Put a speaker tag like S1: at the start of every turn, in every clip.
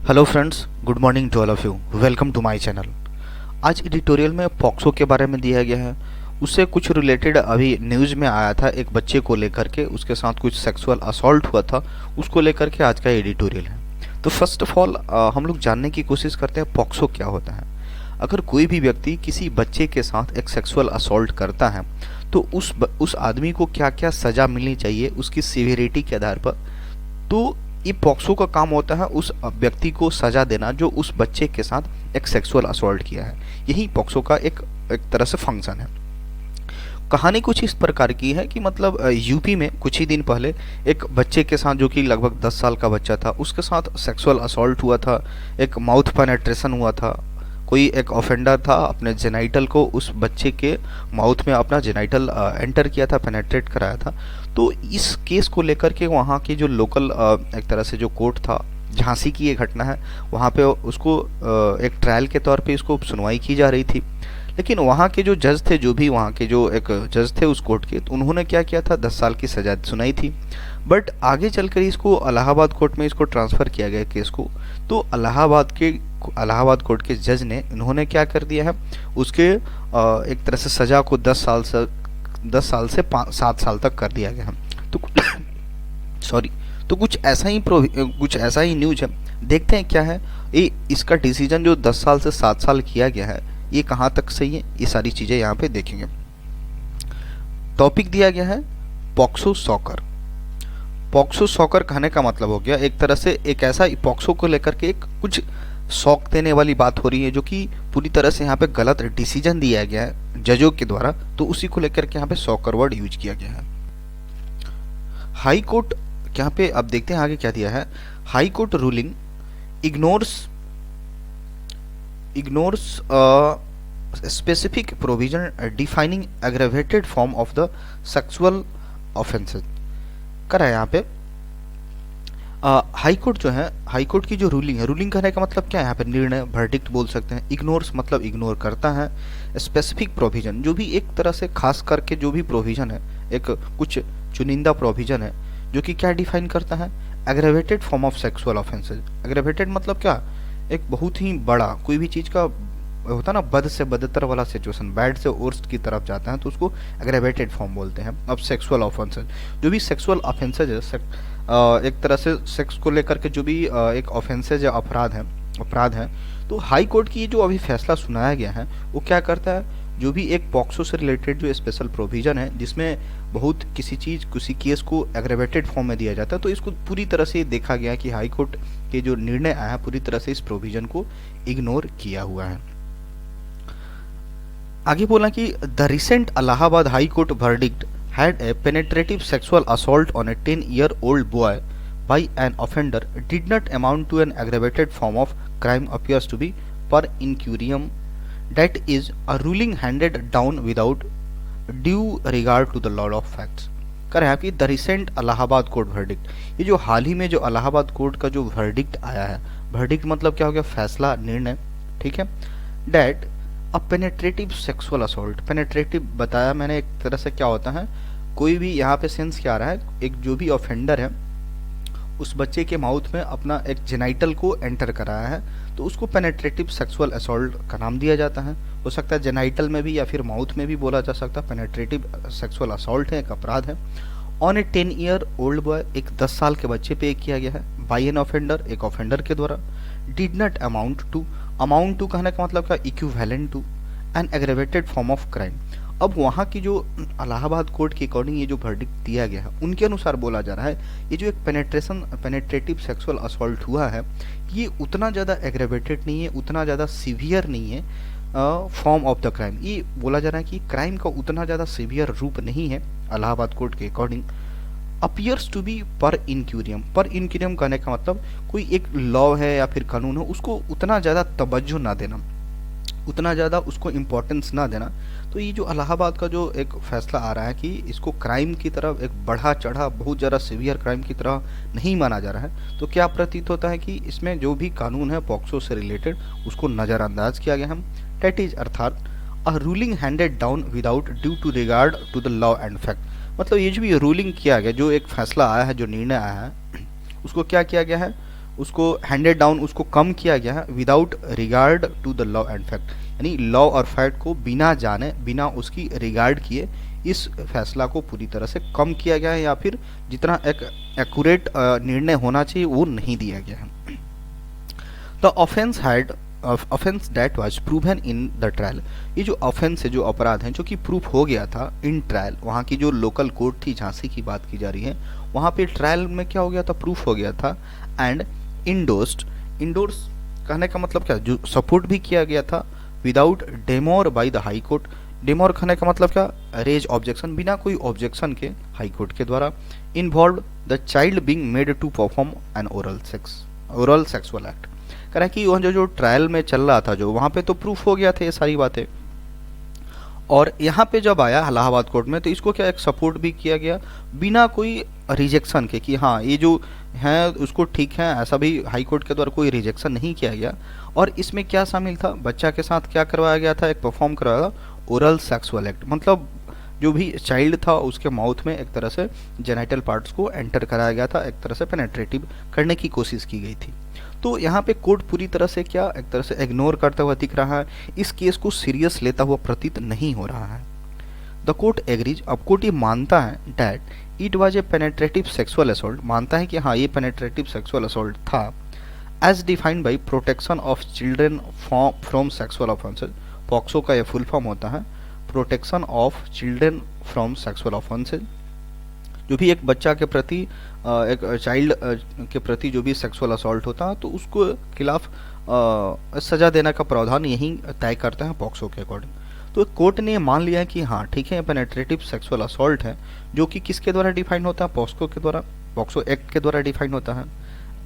S1: Hello friends, good morning to all of you. Welcome to my channel. आज editorial में POCSO के बारे में दिया गया है। उससे कुछ रिलेटेड अभी न्यूज़ में आया था, एक बच्चे को लेकर के उसके साथ कुछ सेक्सुअल असॉल्ट हुआ था, उसको लेकर के आज का एडिटोरियल है। तो फर्स्ट ऑफ ऑल हम लोग जानने की कोशिश करते हैं पॉक्सो क्या होता है। अगर कोई भी व्यक्ति किसी बच्चे के साथ एक सेक्सुअल असॉल्ट करता है तो उस आदमी को क्या क्या सज़ा मिलनी चाहिए उसकी सीवियरिटी के आधार पर। तो ये पॉक्सो का काम होता है उस व्यक्ति को सजा देना जो उस बच्चे के साथ एक सेक्सुअल असॉल्ट किया है। यही पॉक्सो का एक तरह से फंक्शन है। कहानी कुछ इस प्रकार की है कि मतलब यूपी में कुछ ही दिन पहले एक बच्चे के साथ, जो कि लगभग 10 साल का बच्चा था, उसके साथ सेक्सुअल असॉल्ट हुआ था। एक माउथ पेनेट्रेशन हुआ था। कोई एक ऑफेंडर था, अपने जेनाइटल को उस बच्चे के माउथ में अपना जेनाइटल एंटर किया था, पेनेट्रेट कराया था। तो इस केस को लेकर के वहाँ की जो लोकल एक तरह से जो कोर्ट था, झांसी की ये घटना है, वहाँ पे उसको एक ट्रायल के तौर पे इसको सुनवाई की जा रही थी। लेकिन वहाँ के जो जज थे, जो भी वहाँ के जो एक जज थे उस कोर्ट के, तो उन्होंने क्या किया था, 10 साल की सजा सुनाई थी। बट आगे चलकर इसको इलाहाबाद कोर्ट में इसको ट्रांसफ़र किया गया केस को। तो इलाहाबाद कोर्ट के जज ने इन्होंने क्या कर दिया है, उसके एक तरह से सज़ा को 10 साल से 7 साल तक कर दिया गया है। तो सॉरी, तो कुछ ऐसा ही न्यूज है। देखते हैं क्या है ये इसका डिसीजन जो 10 साल से 7 साल किया गया है, ये कहाँ तक सही है। ये सारी चीज़ें यहाँ पे देखेंगे। टॉपिक दिया गया है पॉक्सो सॉकर। पॉक्सो सॉकर कहने का मतलब हो गया एक तरह से एक ऐसा पॉक्सो को लेकर के एक कुछ शौक देने वाली बात हो रही है, जो कि पूरी तरह से यहाँ पे गलत डिसीजन दिया गया है जजों के द्वारा। तो उसी को लेकर के यहाँ पे सॉकर वर्ड यूज किया गया है। हाई कोर्ट यहाँ पे अब देखते हैं आगे क्या दिया है। High court ruling ignores specific provision defining aggravated form of the sexual offences. करा है यहाँ पे हाई कोर्ट जो है, हाई कोर्ट की जो रूलिंग है, रूलिंग करने का मतलब क्या है, यहाँ पे निर्णय, वर्डिक्ट बोल सकते हैं। इग्नोर्स मतलब इग्नोर करता है। स्पेसिफिक प्रोविजन, जो भी एक तरह से खास करके जो भी प्रोविजन है, एक कुछ चुनिंदा प्रोविजन है जो कि क्या डिफाइन करता है, aggravated form of sexual offences. Aggravated मतलब क्या, एक बहुत ही बड़ा कोई भी चीज़ का होता है ना, बद से बदतर वाला सिचुएशन, बैड से वर्स्ट की तरफ जाता है, तो उसको एग्रेवेटेड फॉर्म बोलते हैं। अब सेक्सुअल ऑफेंसेज, जो भी सेक्सुअल ऑफेंसेज है, एक तरह से सेक्स को लेकर के जो भी एक ऑफेंसेज या अपराध है, तो हाई कोर्ट की जो अभी फैसला सुनाया गया है वो क्या करता है, जो भी एक पॉक्सो से रिलेटेड जो स्पेशल प्रोविजन है जिसमें बहुत किसी केस को एग्रेवेटेड फॉर्म में दिया जाता है, तो इसको पूरी तरह से देखा गया कि हाई कोर्ट के जो निर्णय आया पूरी तरह से इस प्रोविजन को इग्नोर किया हुआ है। आगे बोला कि the recent Allahabad high court verdict had a penetrative sexual assault on a 10-year-old boy by an offender did not amount to an aggravated form of crime appears to be per incurium, that is a ruling handed down without due regard to the law of facts। कर है आपकी the recent Allahabad court verdict, ये जो हाल ही में जो Allahabad court का जो verdict आया है, वर्डिक्ट मतलब क्या हो गया, फैसला, निर्णय, ठीक है। That a penetrative sexual assault, penetrative बताया मैंने एक तरह से क्या होता है, कोई भी यहाँ पे सेंस क्या आ रहा है, एक जो भी ऑफेंडर है उस बच्चे के माउथ में अपना एक जेनाइटल को एंटर कराया है, तो उसको पेनेट्रेटिव सेक्सुअल असॉल्ट का नाम दिया जाता है। हो सकता है जेनाइटल में भी या फिर माउथ में भी बोला जा सकता है। पेनेट्रेटिव सेक्सुअल असॉल्ट है, एक अपराध है। ऑन ए 10-year-old बॉय, एक 10 साल के बच्चे पे किया गया है। बाई एन ऑफेंडर, एक ऑफेंडर के द्वारा। डिड नॉट अमाउंट टू कहने का मतलब क्या, equivalent to an aggravated form of crime. अब वहाँ की जो इलाहाबाद कोर्ट के अकॉर्डिंग ये जो वर्डिक्ट दिया गया है, उनके अनुसार बोला जा रहा है ये जो एक पेनेट्रेटिव सेक्सुअल असॉल्ट हुआ है, ये उतना ज़्यादा एग्रेवेटेड नहीं है, उतना ज़्यादा सीवियर नहीं है फॉर्म ऑफ द क्राइम। ये बोला जा रहा है कि क्राइम का उतना ज़्यादा सीवियर रूप नहीं है इलाहाबाद कोर्ट के अकॉर्डिंग। अपीयर्स टू बी पर इनक्यूरियम, पर इनक्यूरियम कहने का मतलब कोई एक लॉ है या फिर कानून है, उसको उतना ज़्यादा तवज्जो ना देना, उतना ज़्यादा उसको इम्पोर्टेंस ना देना। तो ये जो इलाहाबाद का जो एक फैसला आ रहा है कि इसको क्राइम की तरफ एक बढ़ा चढ़ा बहुत ज़्यादा सीवियर क्राइम की तरह नहीं माना जा रहा है, तो क्या प्रतीत होता है कि इसमें जो भी कानून है पॉक्सो से रिलेटेड उसको नज़रअंदाज किया गया है। डेट इज अर्थात a ruling handed down without due to regard to the law and fact, मतलब ये जो भी रूलिंग किया गया, जो एक फैसला आया है, जो निर्णय आया है, उसको क्या किया गया है, उसको हैंडेड डाउन, उसको कम किया गया है without regard to the law and fact, यानी लॉ और फैक्ट को बिना जाने, बिना उसकी रिगार्ड किए इस फैसला को पूरी तरह से कम किया गया है, या फिर जितना एक एक्यूरेट निर्णय होना चाहिए वो नहीं दिया गया है। The offence had offence that was proven in the trial, ये जो ऑफेंस है, जो अपराध है जो कि प्रूफ हो गया था इन ट्रायल, वहाँ की जो लोकल कोर्ट थी, झांसी की बात की जा रही है, वहाँ पे ट्रायल में क्या हो गया था, प्रूफ हो गया था। एंड इंडोर्स्ड, इंडोर्स कहने का मतलब क्या, जो सपोर्ट भी किया गया था without demur by the high court, demur कहने का मतलब क्या, रेज ऑब्जेक्शन, बिना कोई ऑब्जेक्शन के हाई कोर्ट के द्वारा। Involve the child being made to perform an oral sexual act, कह रहा है कि वह जो ट्रायल में चल रहा था, जो वहाँ पे तो प्रूफ हो गया था ये सारी बातें, और यहाँ पे जब आया इलाहाबाद कोर्ट में तो इसको क्या एक सपोर्ट भी किया गया बिना कोई रिजेक्शन के, कि हाँ ये जो है उसको ठीक है, ऐसा भी हाई कोर्ट के द्वारा कोई रिजेक्शन नहीं किया गया। और इसमें क्या शामिल था, बच्चा के साथ क्या करवाया गया था, एक परफॉर्म करवाया था ओरल सेक्सुअल एक्ट, मतलब जो भी चाइल्ड था उसके माउथ में एक तरह से जेनाइटल पार्ट्स को एंटर कराया गया था, एक तरह से पेनेट्रेटिव करने की कोशिश की गई थी। तो यहाँ पे कोर्ट पूरी तरह से क्या, एक तरह से इग्नोर करता हुआ दिख रहा है, इस केस को सीरियस लेता हुआ प्रतीत नहीं हो रहा है। द कोर्ट एग्रीज, अब कोर्ट ये मानता है that it was a penetrative sexual assault, मानता है कि हाँ ये पेनेट्रेटिव सेक्सुअल असॉल्ट था, as defined by protection of children from sexual offences, POCSO का ये फुल फॉर्म होता है protection of children from sexual offences, जो भी एक बच्चा के प्रति, एक चाइल्ड के प्रति जो भी सेक्सुअल असॉल्ट होता है तो उसको खिलाफ सजा देने का प्रावधान यही तय करता है पॉक्सो के अकॉर्डिंग। तो कोर्ट ने मान लिया है कि हाँ ठीक है पेनेट्रेटिव सेक्सुअल असॉल्ट है, जो कि किसके द्वारा डिफाइन होता है, पॉक्सो के द्वारा, पॉक्सो एक्ट के द्वारा डिफाइन होता है।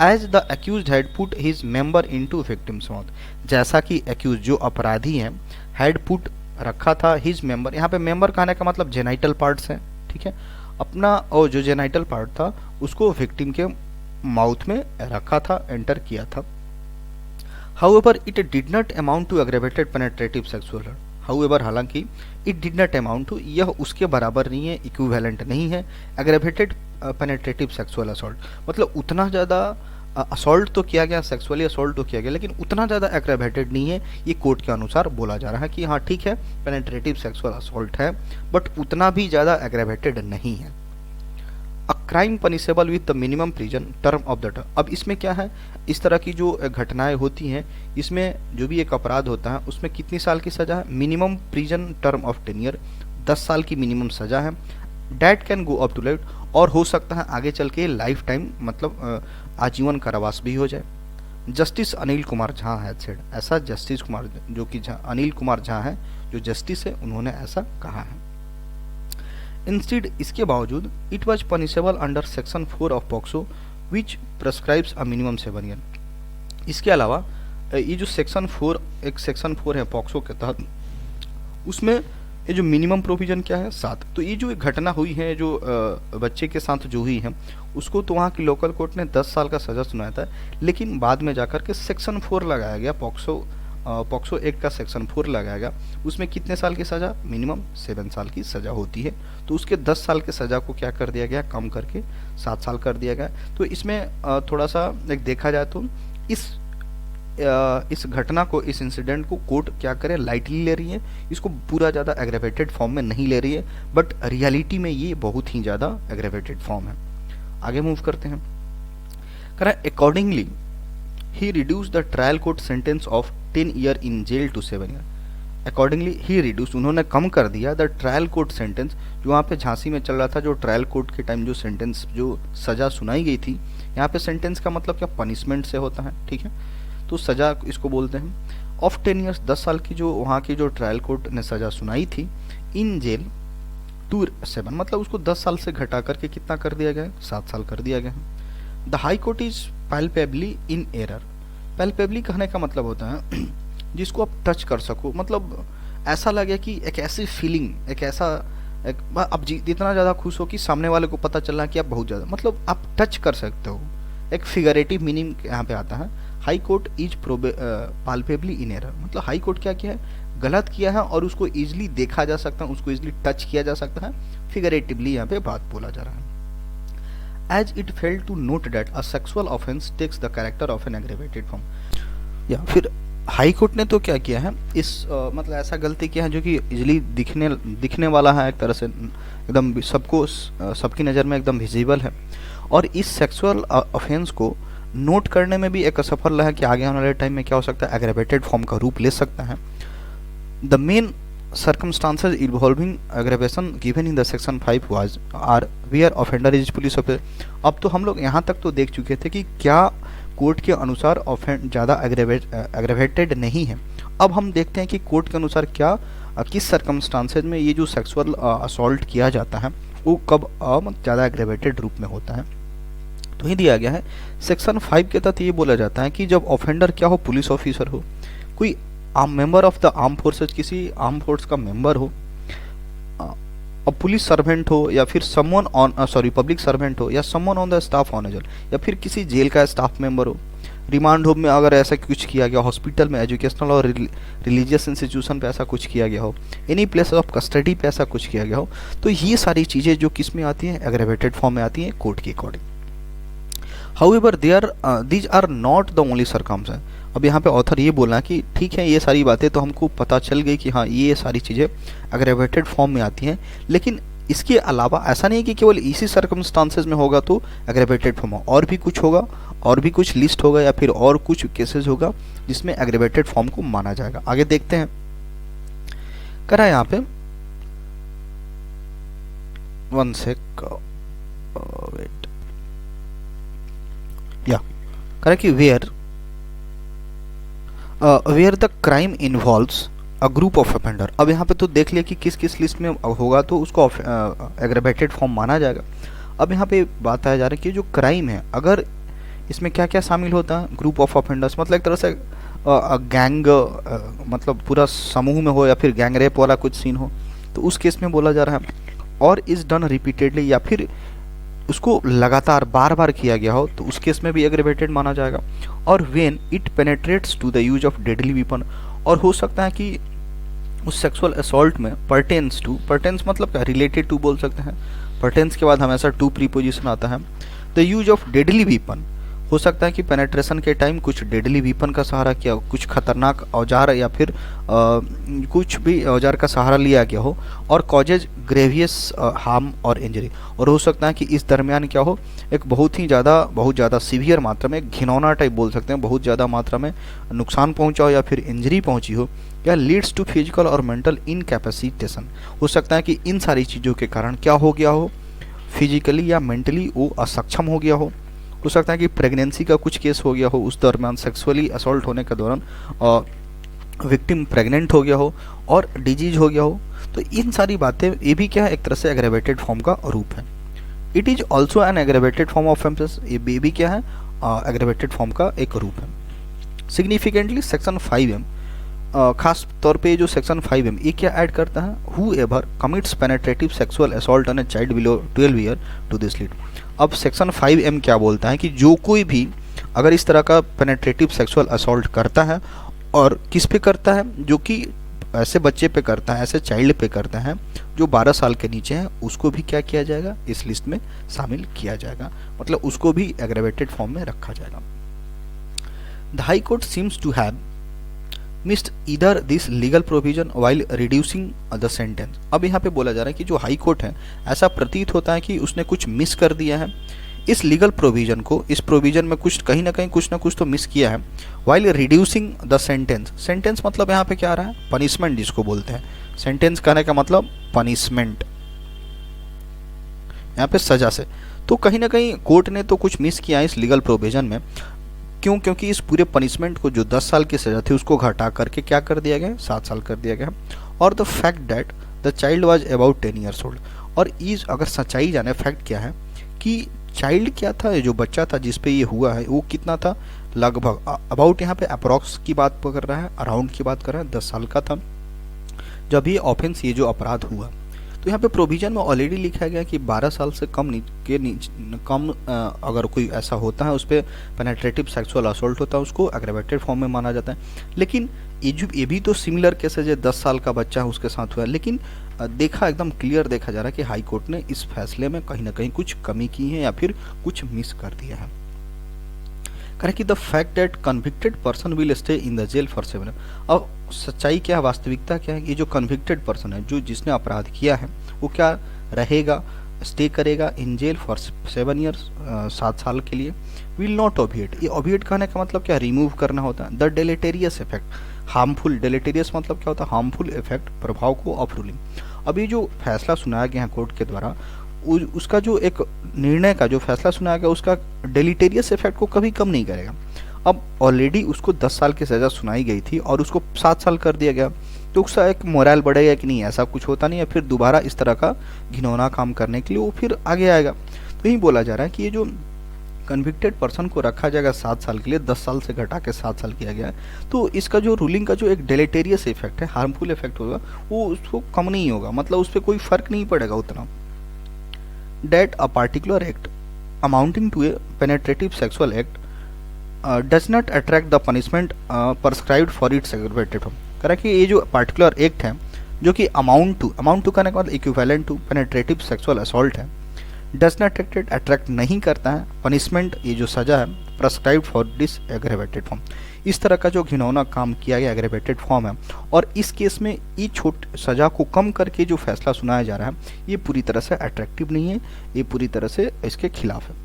S1: As the accused had put his member into victim's mouth, जैसा कि एक्यूज जो अपराधी हैं हैड पुट रखा था हिज मेंबर, यहाँ पे मेंबर कहने का मतलब जेनाइटल पार्ट्स है, ठीक है, अपना और जो जेनाइटल पार्ट था उसको विक्टिम के माउथ में रखा था, एंटर किया था। However it did not amount to aggravated penetrative sexual, however हालांकि it did not amount to, यह उसके बराबर नहीं है, इक्विवेलेंट नहीं है एग्रेवेटेड पेनेट्रेटिव सेक्सुअल असॉल्ट, मतलब उतना ज़्यादा असॉल्ट तो किया गया, सेक्सुअली असॉल्ट तो किया गया, लेकिन उतना ज़्यादा एग्रेवेटेड नहीं है, ये कोर्ट के अनुसार बोला जा रहा है कि हाँ ठीक है पेनेट्रेटिव सेक्सुअल असॉल्ट है बट उतना भी ज़्यादा एग्रेवेटेड नहीं है। A crime punishable with the minimum prison term of the term, अब इसमें क्या है, इस तरह की जो घटनाएं होती हैं इसमें जो भी एक अपराध होता है उसमें कितनी साल की सज़ा है, minimum prison term of 10 year, 10 साल की मिनिमम सज़ा है। That can go up to life, और हो सकता है आगे चल के लाइफ टाइम मतलब आजीवन कारावास भी हो जाए। जस्टिस अनिल कुमार झा है सेड, ऐसा जस्टिस कुमार जो कि अनिल कुमार झा है जो जस्टिस है, उन्होंने ऐसा कहा है। इंस्टीड, इसके बावजूद it was punishable under section 4 of POCSO which prescribes a minimum 7 year, इसके अलावा ये जो सेक्शन 4, एक सेक्शन 4 है पॉक्सो के तहत, उसमें ये जो मिनिमम प्रोविजन क्या है 7। तो ये जो एक घटना हुई है जो बच्चे के साथ जो हुई है उसको तो वहाँ की लोकल कोर्ट ने 10 साल का सज़ा सुनाया था, लेकिन बाद में जाकर के सेक्शन 4 लगाया गया, पॉक्सो एक्ट का सेक्शन 4 लगाया गया, उसमें कितने साल की सज़ा, मिनिमम 7 साल की सज़ा होती है, तो उसके 10 साल की सज़ा को क्या कर दिया गया, कम करके 7 साल कर दिया गया। तो इसमें थोड़ा सा एक देखा जाए तो इस घटना को, इस इंसिडेंट को कोर्ट क्या करे, लाइटली ले रही है, इसको पूरा ज़्यादा एग्रेवेटेड फॉर्म में नहीं ले रही है, बट रियलिटी में ये बहुत ही ज़्यादा एग्रेवेटेड फॉर्म है। आगे मूव करते हैं, कह रहा है अकॉर्डिंगली ही reduce the trial court sentence of 10 year in jail to 7 year. Accordingly ही रिड्यूस, उन्होंने कम कर दिया द ट्रायल कोर्ट सेंटेंस, जो वहाँ पे झांसी में चल रहा था, जो ट्रायल कोर्ट के टाइम जो सेंटेंस, जो सज़ा सुनाई गई थी, यहाँ पे सेंटेंस का मतलब क्या, पनिशमेंट से होता है, ठीक है, तो सज़ा इसको बोलते हैं। ऑफ 10 ईयर्स, 10 साल की जो वहाँ की जो ट्रायल कोर्ट ने सज़ा सुनाई थी, इन जेल टू 7, मतलब उसको 10 साल से घटा करके कितना कर दिया गया, 7 साल कर दिया गया है। The high court is palpably in error, palpably कहने का मतलब होता है जिसको आप टच कर सको, मतलब ऐसा लगे कि एक ऐसी फीलिंग, एक ऐसा आप जितना ज़्यादा खुश हो कि सामने वाले को पता चलना कि आप बहुत ज़्यादा, मतलब आप टच कर सकते हो, एक फिगरेटिव मीनिंग यहाँ पे आता है। High court is palpably in error, मतलब हाई कोर्ट क्या किया है, गलत किया है और उसको इजीली देखा जा सकता है, उसको इजीली टच किया जा सकता है, फिगरेटिवली यहाँ पे बात बोला जा रहा है। As it failed to note that a sexual offence takes the character of an aggravated form. या फिर हाई कोर्ट ने तो क्या किया है, इस मतलब ऐसा गलती किया है जो कि इजिली दिखने वाला है, एक तरह से एकदम सबको सबकी नज़र में एकदम विजिबल है, और इस सेक्सुअल ऑफेंस को नोट करने में भी एक असफल रहा है कि आगे आने वाले टाइम में क्या हो सकता है, एग्रेवेटेड फॉर्म का रूप ले सकता है। The main circumstances involving aggravation given in the section 5 was are where offender is police officer। अब तो हम लोग यहाँ तक तो देख चुके थे कि क्या कोर्ट के अनुसार ऑफेंड ज़्यादा एग्रेवेटेड नहीं है। अब हम देखते हैं कि कोर्ट के अनुसार क्या किस सर्कमस्टांसेज में ये जो सेक्सुअल असॉल्ट किया जाता है वो कब ज़्यादा एग्रेवेटेड रूप में होता है। तो ही दिया गया है सेक्शन 5 के तहत ये बोला जाता है कि जब ऑफेंडर क्या हो, पुलिस ऑफिसर हो, कोई member of the arm forces, किसी आर्म फोर्स का मेंबर हो, पुलिस सर्वेंट हो, या फिर समवन ऑन पब्लिक सर्वेंट हो, या someone on the staff on age, या फिर किसी जेल का स्टाफ मेंबर हो, रिमांड होम में अगर ऐसा कुछ किया गया, हॉस्पिटल में, एजुकेशनल और रिलीजियस इंस्टीट्यूशन पे ऐसा कुछ किया गया हो, एनी प्लेस ऑफ कस्टडी पे ऐसा कुछ किया गया हो, तो ये सारी चीज़ें जो किस में आती हैं, एग्रेवेटेड फॉर्म में आती हैं कोर्ट के according. However these are not the only circumstances. अब यहाँ पे ऑथर ये बोलना कि ठीक है ये सारी बातें तो हमको पता चल गई कि हाँ ये सारी चीज़ें एग्रेवेटेड फॉर्म में आती हैं, लेकिन इसके अलावा ऐसा नहीं कि केवल इसी सर्कमस्टांसेस में होगा तो एग्रेवेटेड फॉर्म हो, और भी कुछ होगा, और भी कुछ लिस्ट होगा, या फिर और कुछ केसेस होगा जिसमें एग्रेवेटेड फॉर्म को माना जाएगा। आगे देखते हैं, करा यहाँ पे वन सेक वेट या करा कि where the crime involves a group of offender. अब यहाँ पे तो देख लिया कि किस किस लिस्ट में होगा तो उसको एग्रेवेटेड फॉर्म माना जाएगा। अब यहाँ पे बात आया जा रहा है कि जो क्राइम है अगर इसमें क्या क्या शामिल होता है, ग्रुप ऑफ ऑफेंडर्स मतलब एक तरह से गैंग मतलब पूरा समूह में हो, या फिर गैंग रेप वाला कुछ सीन हो, तो उस केस में बोला जा रहा है, और इज डन रिपीटेडली, या फिर उसको लगातार बार बार किया गया हो तो उस केस में भी एग्रेवेटेड माना जाएगा। और when it penetrates to the use of deadly weapon, और हो सकता है कि उस सेक्सुअल असॉल्ट में पर्टेन्स टू, पर्टेन्स मतलब क्या, रिलेटेड टू बोल सकते हैं, पर्टेन्स के बाद हमेशा टू प्रीपोजिशन आता है, the use of deadly weapon, हो सकता है कि पेनेट्रेशन के टाइम कुछ डेडली वेपन का सहारा किया, कुछ खतरनाक औजार या फिर कुछ भी औजार का सहारा लिया गया हो, और कॉजेज ग्रेवियस हार्म और इंजरी, और हो सकता है कि इस दरमियान क्या हो, एक बहुत ज़्यादा सीवियर मात्रा में, घिनौना टाइप बोल सकते हैं, बहुत ज़्यादा मात्रा में नुकसान पहुंचा हो या फिर इंजरी पहुंची हो, या लीड्स टू फिजिकल और मेंटल इनकैपेसिटेशन, हो सकता है कि इन सारी चीज़ों के कारण क्या हो गया हो, फिजिकली या मेंटली वो असक्षम हो गया हो सकता है कि प्रेगनेंसी का कुछ केस हो गया हो, उस दरमियान सेक्सुअली असॉल्ट होने के दौरान विक्टिम प्रेग्नेंट हो गया हो और डिजीज हो गया हो, तो इन सारी बातें ये भी क्या है, एक तरह से एग्रेवेटेड फॉर्म का रूप है। It is also an aggravated form of offence, ये भी क्या है, एग्रेवेटेड फॉर्म का एक रूप है। सिग्निफिकेंटली सेक्शन 5M, खास तौर पे जो सेक्शन 5M ये क्या ऐड करता है, whoever commits penetrative sexual assault on a child below 12 year to this lead. अब सेक्शन 5M क्या बोलता है कि जो कोई भी अगर इस तरह का पेनेट्रेटिव सेक्सुअल असॉल्ट करता है, और किस पे करता है, जो कि ऐसे बच्चे पे करता है, ऐसे चाइल्ड पे करता है जो 12 साल के नीचे है, उसको भी क्या किया जाएगा, इस लिस्ट में शामिल किया जाएगा, मतलब उसको भी एग्रेवेटेड फॉर्म में रखा जाएगा। The high court seems to have missed either this legal provision while reducing the sentence. अब यहाँ पे बोला जा रहा है कि जो हाई कोर्ट है ऐसा प्रतीत होता है कि उसने कुछ मिस कर दिया है इस लीगल प्रोविजन को, इस प्रोविजन में कुछ कहीं ना कुछ तो मिस किया है। While reducing the sentence, sentence मतलब यहाँ पे क्या आ रहा है, पनिशमेंट जिसको बोलते हैं, सेंटेंस कहने का मतलब पनिशमेंट, यहाँ पे सजा से, तो कहीं ना कहीं कोर्ट ने तो कुछ मिस किया इस लीगल प्रोविजन में। क्यों, क्योंकि इस पूरे पनिशमेंट को जो 10 साल की सजा थी उसको घटा करके क्या कर दिया गया, 7 साल कर दिया गया। और the fact that the child was about 10 years old, और इस अगर सच्चाई जाने, फैक्ट क्या है कि चाइल्ड क्या था, जो बच्चा था जिस पे ये हुआ है वो कितना था, लगभग अबाउट, यहाँ पे अप्रॉक्स की बात कर रहा है, अराउंड की बात कर रहा है, 10 साल का था जब ये ऑफेंस, ये जो अपराध हुआ। तो तो यहाँ पे प्रोविजन में ऑलरेडी लिखा गया कि 12 साल से कम अगर कोई ऐसा होता है उस पर पेनेट्रेटिव सेक्सुअल असॉल्ट होता है, उसको एग्रेवेटेड फॉर्म में माना जाता है। लेकिन ये भी तो सिमिलर केस है, जो 10 साल का बच्चा है उसके साथ हुआ है। लेकिन देखा एकदम क्लियर देखा जा रहा है कि हाई कोर्ट ने इस फैसले में कहीं ना कहीं कुछ कमी की है या फिर कुछ मिस कर दिया है। करें कि the fact that convicted person will stay in the jail for 7 year. अब सच्चाई क्या है, वास्तविकता क्या है, ये जो कन्विक्टेड पर्सन है, जो जिसने अपराध किया है, वो क्या रहेगा, स्टे करेगा इन जेल फॉर 7 ईयर्स, 7 साल के लिए। विल नॉट ओबिएट, ये ओबिएट कहने का मतलब क्या, रिमूव करना होता है। द डेलेटेरियस इफेक्ट, हार्मफुल, डेलेटेरियस मतलब क्या होता है, हार्मफुल इफेक्ट, प्रभाव को ऑफ रूलिंग। अब ये जो फैसला सुनाया गया है कोर्ट के द्वारा, उसका जो एक निर्णय का जो फैसला सुनाया गया, उसका डेलीटेरियस इफेक्ट को कभी कम नहीं करेगा। अब ऑलरेडी उसको 10 साल की सज़ा सुनाई गई थी और उसको 7 साल कर दिया गया, तो उसका एक मोरल बढ़ेगा कि नहीं, ऐसा कुछ होता नहीं है, फिर दोबारा इस तरह का घिनौना काम करने के लिए वो फिर आगे आएगा। तो यही बोला जा रहा है कि ये जो कन्विक्टेड पर्सन को रखा जाएगा 7 साल के लिए, 10 साल से घटा के 7 साल किया गया है, तो इसका जो रूलिंग का जो एक डेलेटेरियस इफेक्ट है, हार्मफुल इफेक्ट होगा, वो उसको कम नहीं होगा, मतलब उस पर कोई फर्क नहीं पड़ेगा उतना। That a particular act amounting to a penetrative sexual act does not attract the punishment prescribed for its aggravated form। कह रहा है कि ये जो particular act है, जो कि amount to करने का मतलब equivalent to penetrative sexual assault है, does not attract नहीं करता है punishment, ये जो सजा है, prescribed for this aggravated form। इस तरह का जो घिनौना काम किया गया एग्रेवेटेड फॉर्म है, और इस केस में ये छोटी सजा को कम करके जो फैसला सुनाया जा रहा है, ये पूरी तरह से अट्रैक्टिव नहीं है, ये पूरी तरह से इसके खिलाफ है।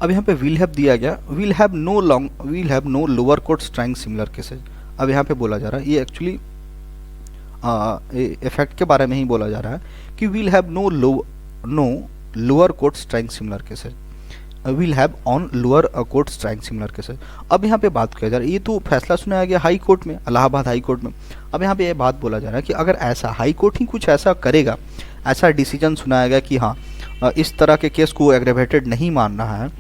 S1: अब यहाँ पे विल हैव दिया गया, will have no lower court trying similar cases. अब यहाँ पे बोला जा रहा है, ये एक्चुअली इफेक्ट के बारे में ही बोला जा रहा है कि will have no lower court trying similar cases, will have on lower courts trying similar cases. अब यहाँ पे बात किया जा रहा है, ये तो फैसला सुनाया गया हाई कोर्ट में, इलाहाबाद हाई कोर्ट में। अब यहाँ पे ये बात बोला जा रहा है कि अगर ऐसा हाई कोर्ट ही कुछ ऐसा करेगा, ऐसा डिसीजन सुनाया गया कि हाँ इस तरह के केस को एग्रेवेटेड नहीं मान रहा है,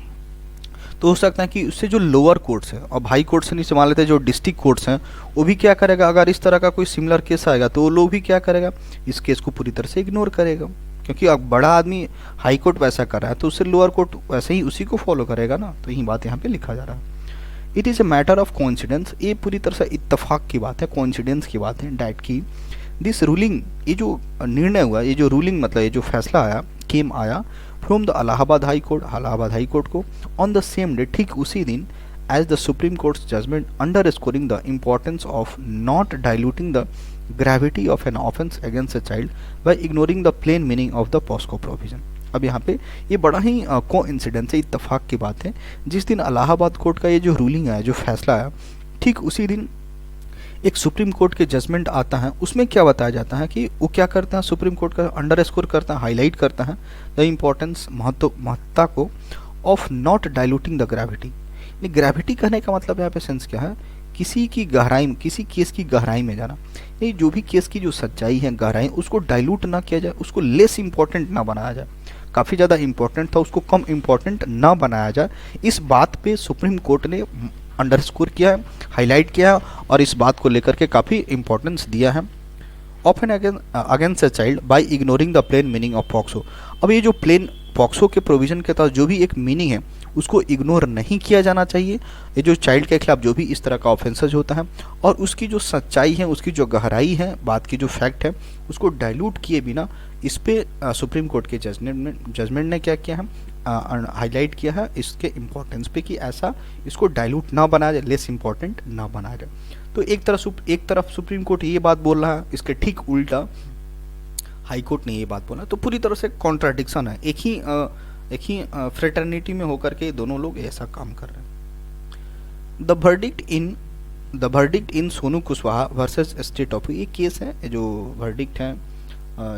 S1: तो हो सकता है कि उससे जो लोअर कोर्ट्स हैं, अब हाई कोर्ट से नहीं मान लेते, जो डिस्ट्रिक्ट कोर्ट्स हैं, वो भी क्या करेगा, अगर इस तरह का कोई सिमिलर केस आएगा तो वो लोग भी क्या करेगा, इस केस को पूरी तरह से इग्नोर करेगा। क्योंकि अब बड़ा आदमी हाई कोर्ट वैसा कर रहा है तो उससे लोअर कोर्ट वैसे ही उसी को फॉलो करेगा ना, तो यही बात यहाँ पे लिखा जा रहा है। It is a matter of coincidence, ये पूरी तरह से इत्तेफाक की बात है, कोइंसिडेंस की बात है, डैट की दिस रूलिंग, ये जो निर्णय हुआ, ये जो रूलिंग मतलब ये जो फैसला आया from the Allahabad high court को ऑन द सेम डे, ठीक उसी दिन, as the supreme court's judgment underscoring the importance of not diluting the gravity of an offence against a child by ignoring the plain meaning of the POCSO provision. अब यहाँ पे ये बड़ा ही coincidence है, इत्तेफाक की बात है। जिस दिन इलाहाबाद कोर्ट का ये जो रूलिंग आया, जो फैसला आया, ठीक उसी दिन एक सुप्रीम कोर्ट के जजमेंट आता है। उसमें क्या बताया जाता है कि वो क्या करता है, सुप्रीम कोर्ट का अंडर स्कोर करता है, हाईलाइट करता है द इम्पोर्टेंस, महत्ता को, of not diluting the gravity. Gravity कहने का मतलब यहाँ पे सेंस क्या है, किसी की गहराई में, किसी केस की गहराई में जाना, नहीं, जो भी केस की जो सच्चाई है, गहराई, उसको डाइल्यूट ना किया जाए, उसको लेस इंपॉर्टेंट ना बनाया जाए। काफ़ी ज़्यादा इंपॉर्टेंट था, उसको कम इंपॉर्टेंट ना बनाया जाए। इस बात पे सुप्रीम कोर्ट ने अंडरस्कोर किया है, हाईलाइट किया है, और इस बात को लेकर के काफ़ी इंपॉर्टेंस दिया है। Of an against a child by ignoring the plain meaning of POCSO. अब ये जो प्लेन पॉक्सो के प्रोविजन के तहत जो भी एक मीनिंग है, उसको इग्नोर नहीं किया जाना चाहिए। ये जो चाइल्ड के खिलाफ जो भी इस तरह का ऑफेंसेज होता है, और उसकी जो सच्चाई है, उसकी जो गहराई है, बात की जो फैक्ट है, उसको डाइल्यूट किए बिना, इस पे सुप्रीम कोर्ट के जजमेंट ने क्या किया है, हाईलाइट किया है इसके इम्पोर्टेंस पे कि ऐसा इसको डाइल्यूट ना बनाया जाए, लेस इम्पोर्टेंट ना बनाया जाए। तो एक तरफ सुप्रीम कोर्ट ये बात बोल रहा है, इसके ठीक उल्टा हाई कोर्ट ने ये बात बोला, तो पूरी तरह से कॉन्ट्राडिक्शन है। एक ही फ्रेटर्निटी में होकर के दोनों लोग ऐसा काम कर रहे हैं। The verdict in Sonu Kushwaha versus state of, ये केस है, ये जो वर्डिक्ट है,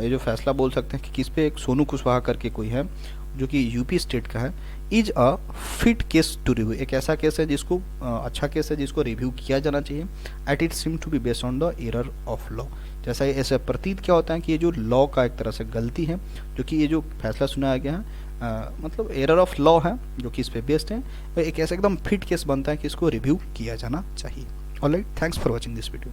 S1: ये जो फैसला बोल सकते हैं कि किस पे, एक सोनू कुशवाहा करके कोई है जो कि यूपी स्टेट का है, is a fit case to review, एक ऐसा केस है जिसको अच्छा केस है जिसको रिव्यू किया जाना चाहिए। At it seem to be based on the error of law, जैसा ऐसा प्रतीत क्या होता है कि ये जो लॉ का एक तरह से गलती है, जो कि ये जो फैसला सुनाया गया है मतलब एरर ऑफ लॉ है, जो कि इस पे बेस्ड है, एक ऐसा एकदम फिट केस बनता है कि इसको रिव्यू किया जाना चाहिए। Alright, thanks for watching this video.